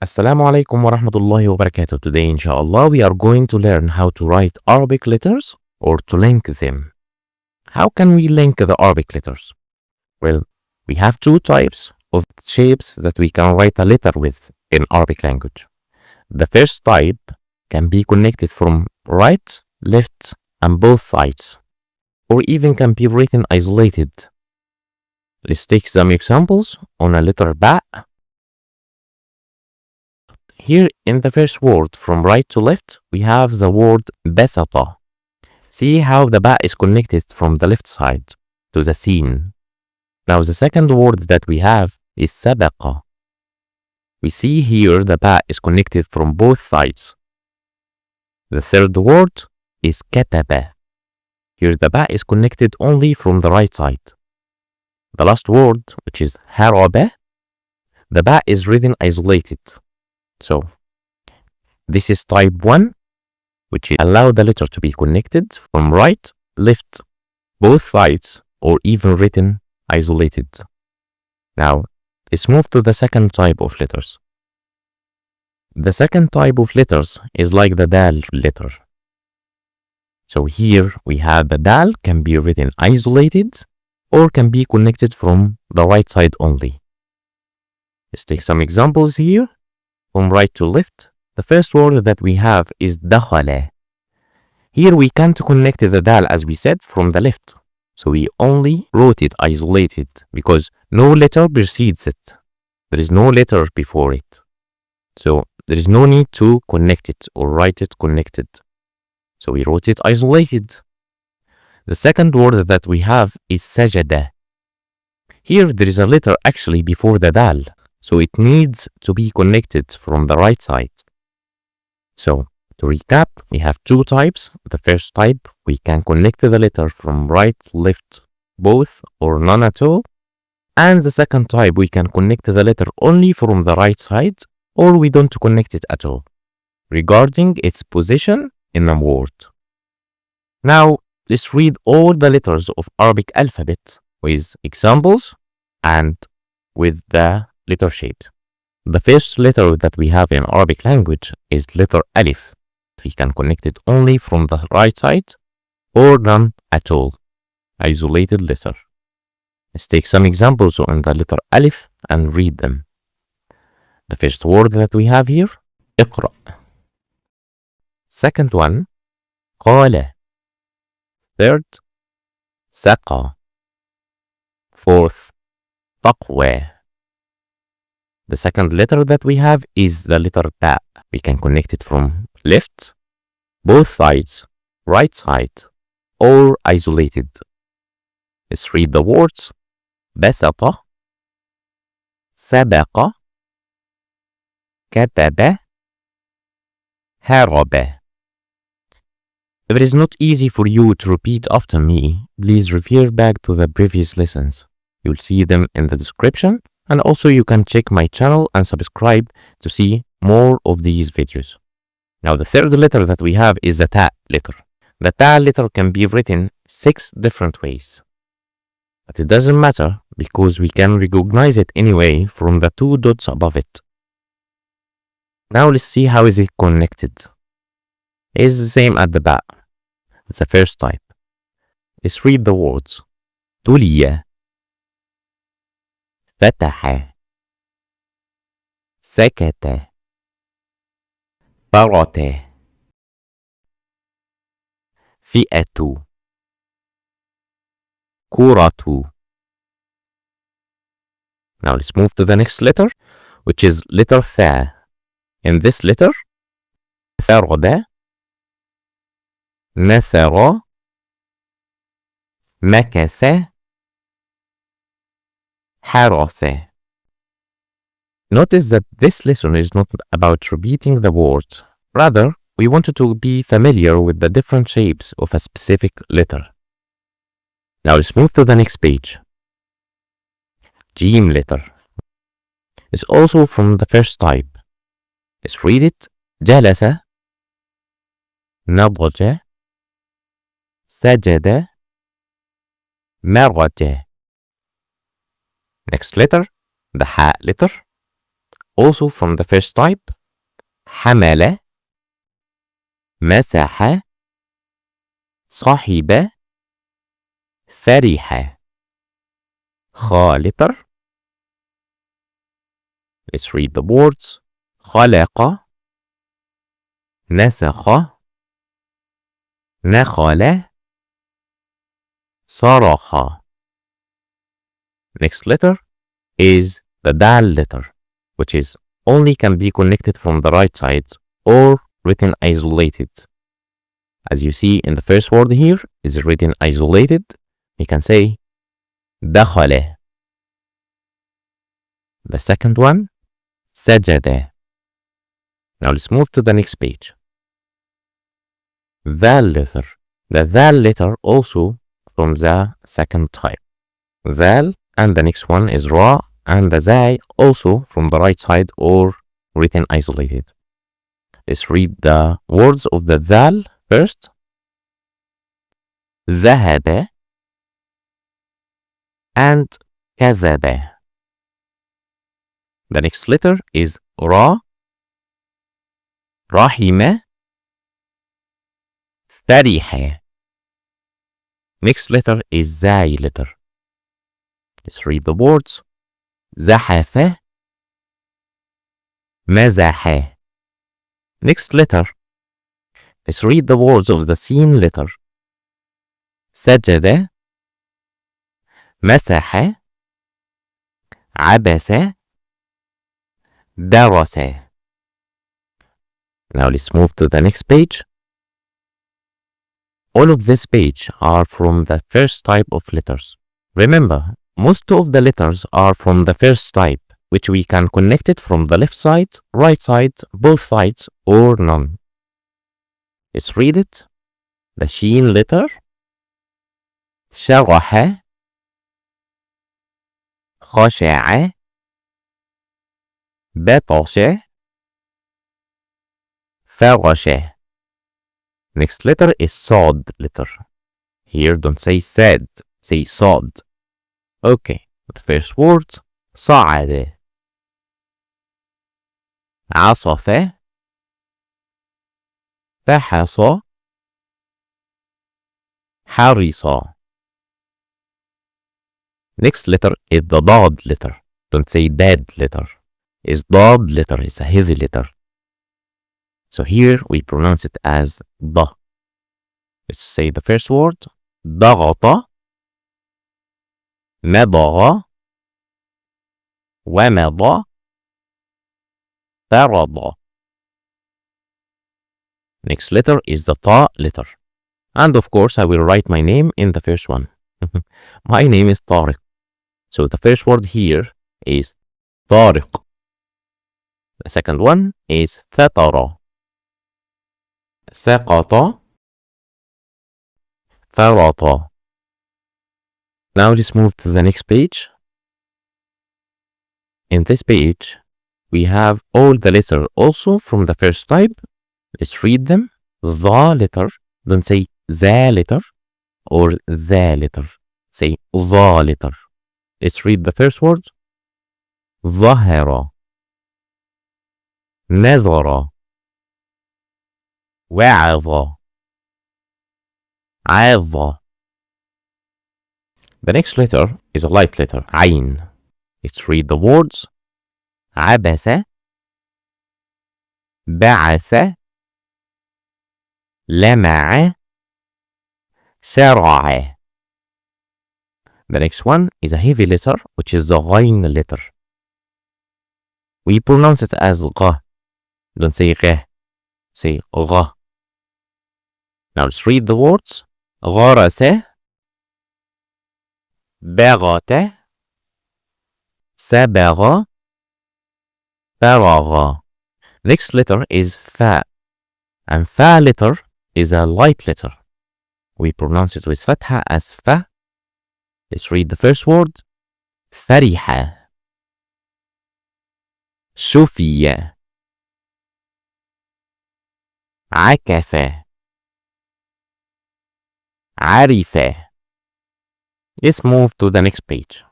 Assalamu alaikum wa rahmatullahi wa barakatuh. Today, inshallah, we are going to learn how to write Arabic letters or to link them. How can we link the Arabic letters? Well, we have two types of shapes that we can write a letter with in Arabic language. The first type can be connected from right, left, and both sides, or even can be written isolated. Let's take some examples on a letter ba. Here in the first word from right to left, we have the word basata. See how the ba is connected from the left side to the sin. Now the second word that we have is sabaqa. We see here the ba is connected from both sides. The third word is kataba. Here the ba is connected only from the right side. The last word, which is haraba, the ba is written isolated. So, this is type 1, which allows the letter to be connected from right, left, both sides, or even written isolated. Now, let's move to the second type of letters. The second type of letters is like the dal letter. So here we have the dal can be written isolated or can be connected from the right side only. Let's take some examples here. From right to left, the first word that we have is dakhala. Here we can't connect the dal as we said from the left. So we only wrote it isolated because no letter precedes it. There is no letter before it. So there is no need to connect it or write it connected. So we wrote it isolated. The second word that we have is sajada. Here there is a letter actually before the dal. So it needs to be connected from the right side. So to recap, we have two types. The first type, we can connect the letter from right, left, both, or none at all. And the second type, we can connect the letter only from the right side, or we don't connect it at all, regarding its position in a word. Now, let's read all the letters of Arabic alphabet with examples and with the letter shapes. The first letter that we have in Arabic language is letter alif. We can connect it only from the right side or none at all. Isolated letter. Let's take some examples on the letter alif and read them. The first word that we have here, اقرأ. Second one, قال. Third, سقى. Fourth, تقوى. The second letter that we have is the letter ba. We can connect it from left, both sides, right side, or isolated. Let's read the words. بسط, سبق, كتب, هرب. If it is not easy for you to repeat after me, please refer back to the previous lessons. You'll see them in the description. And also you can check my channel and subscribe to see more of these videos. Now the third letter that we have is the ta letter. The ta letter can be written 6 different ways. But it doesn't matter because we can recognize it anyway from the 2 dots above it. Now let's see how is it connected. It is the same as the ba. It's the first type. Let's read the words. تُلِيَ, فتح, سكت, فرط, فئة, كرة. Now let's move to the next letter, which is letter Ftha. In this letter, ثرد, نثر, مكث, حرث. Notice that this lesson is not about repeating the words. Rather, we wanted to be familiar with the different shapes of a specific letter. Now let's move to the next page. Jim letter. It's also from the first type. Let's read it. جلس, نضج, سجد, مرج. Next letter, the ha letter. also from the first type. حمل, مسح, صحب, فرح. خا letter. Let's read the words. خلق, نسخ, نخل, صرخ. Next letter is the dal letter, which is only can be connected from the right side or written isolated. As you see in the first word here is written isolated. We can say دخل. The second one, سجد. Now let's move to the next page. Dhal letter. The dhal letter also from the second type. Dhal, and the next one is ra, and the zai also from the right side or written isolated. Let's read the words of the dhal first. ذهب and كذب. The next letter is ra, رحم, فرح. Next letter is zai letter. Let's read the words. زحف, مزح. Next letter. Let's read the words of the sin letter. سجد, مسح, عبس, درس. Now let's move to the next page. All of this page are from the first type of letters. Remember, most of the letters are from the first type, which we can connect it from the left side, right side, both sides, or none. Let's read it. The sheen letter. شرح, خشع, بطش, فرش. Next letter is sod letter. Here don't say said, say sod. Okay, the first word, صعد, عصف, فحص, حرص. Next letter is the dad letter. Don't say dad letter. Is dad letter, is a heavy letter. So here we pronounce it as da. Let's say the first word. ضغط, مضغ, ومض, فرض. Next letter is the ta letter. And of course I will write my name in the first one. My name is Tariq. So the first word here is Tariq. The second one is فتر, سقط, فرط. Now let's move to the next page. In this page, we have all the letters also from the first type. Let's read them. The letter. Don't say the letter or the letter. Say the letter. Let's read the first word. ظهر, نذر, وعظ, عظ. The next letter is a light letter, عين. Let's read the words. عبس, بعث, لمع, شرع. The next one is a heavy letter, which is the غين letter. We pronounce it as غ. Don't say غ. Say غ. Now let's read the words. غرس, بغت, سبغ, فرغ. Next letter is ف. And ف letter is a light letter. We pronounce it with فتحة as ف. Let's read the first word. فرح, شفي, عكف, عرف. Let's move to the next page.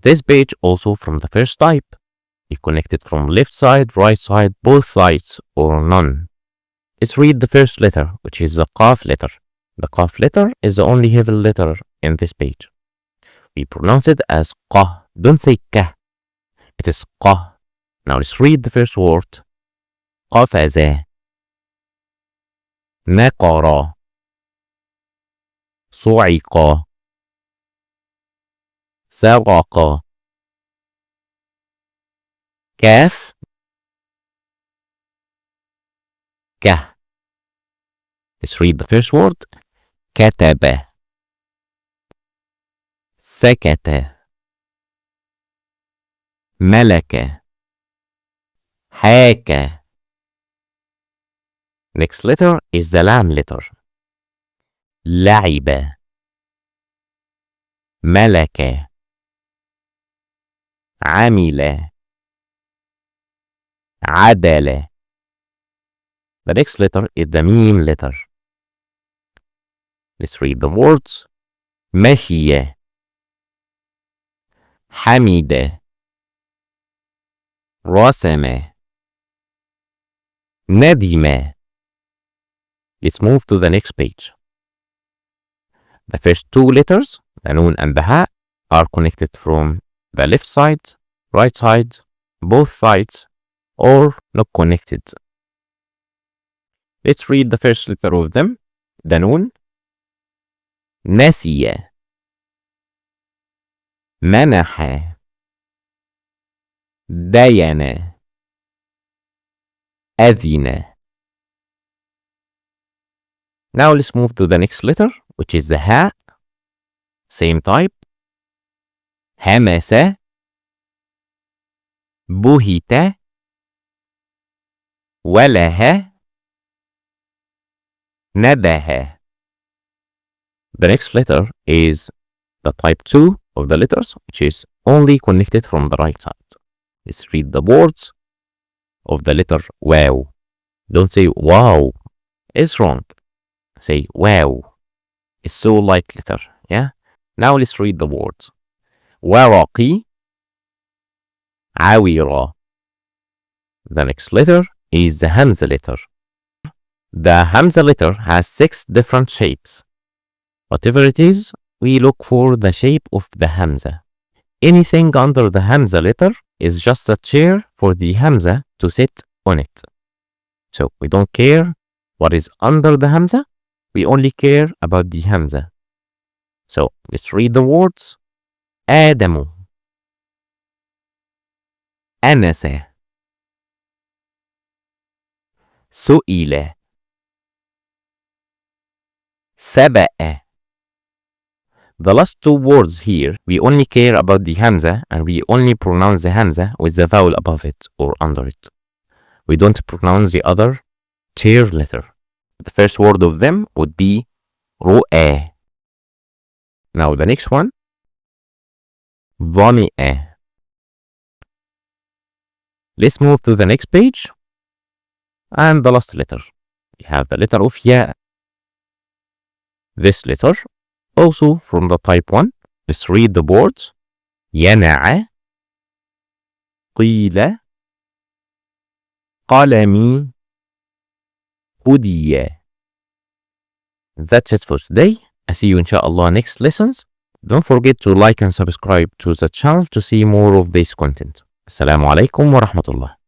This page also from the first type. You connect it from left side, right side, both sides, or none. Let's read the first letter, which is the qaf letter. The qaf letter is the only heavy letter in this page. We pronounce it as qa. Don't say ka. It is qa. Now let's read the first word. قفز نقر صعق سرق كاف ك. Let's read the first word. كتب سكت ملك حاك. Next letter is the lam letter. لعب ملك عمل عدل. The next letter is the meme letter. Let's read the words. مشي حمد رسم ندم. Let's move to the next page. The first two letters, the noon and the ha, are connected from the left side, right side, both sides, or not connected. Let's read the first letter of them, the noon. نسي منح دين أذن. Now let's move to the next letter, which is the ha. Same type. همس بهت وله نده. The next letter is the type 2 of the letters, which is only connected from the right side. Let's read the words of the letter wow. Don't say wow. It's wrong. Say wow. It's so light letter. Yeah. Now let's read the words. ورقي عويرة. The next letter is the Hamza letter. The Hamza letter has 6 different shapes. Whatever it is, we look for the shape of the Hamza. Anything under the Hamza letter is just a chair for the Hamza to sit on it. So we don't care what is under the Hamza. We only care about the Hamza. So let's read the words. آدم أنس سئل سبأ. The last two words here, we only care about the Hamza and we only pronounce the Hamza with the vowel above it or under it. We don't pronounce the other chair letter. The first word of them would be رؤى. Now the next one. ظمئ. Let's move to the next page. And the last letter. We have the letter of ya. This letter, also from the type 1. Let's read the words. ينع قيل قلمي هدي. That's it for today. I see you inshallah next lessons. Don't forget to like and subscribe to the channel to see more of this content. Assalamu alaikum wa rahmatullah.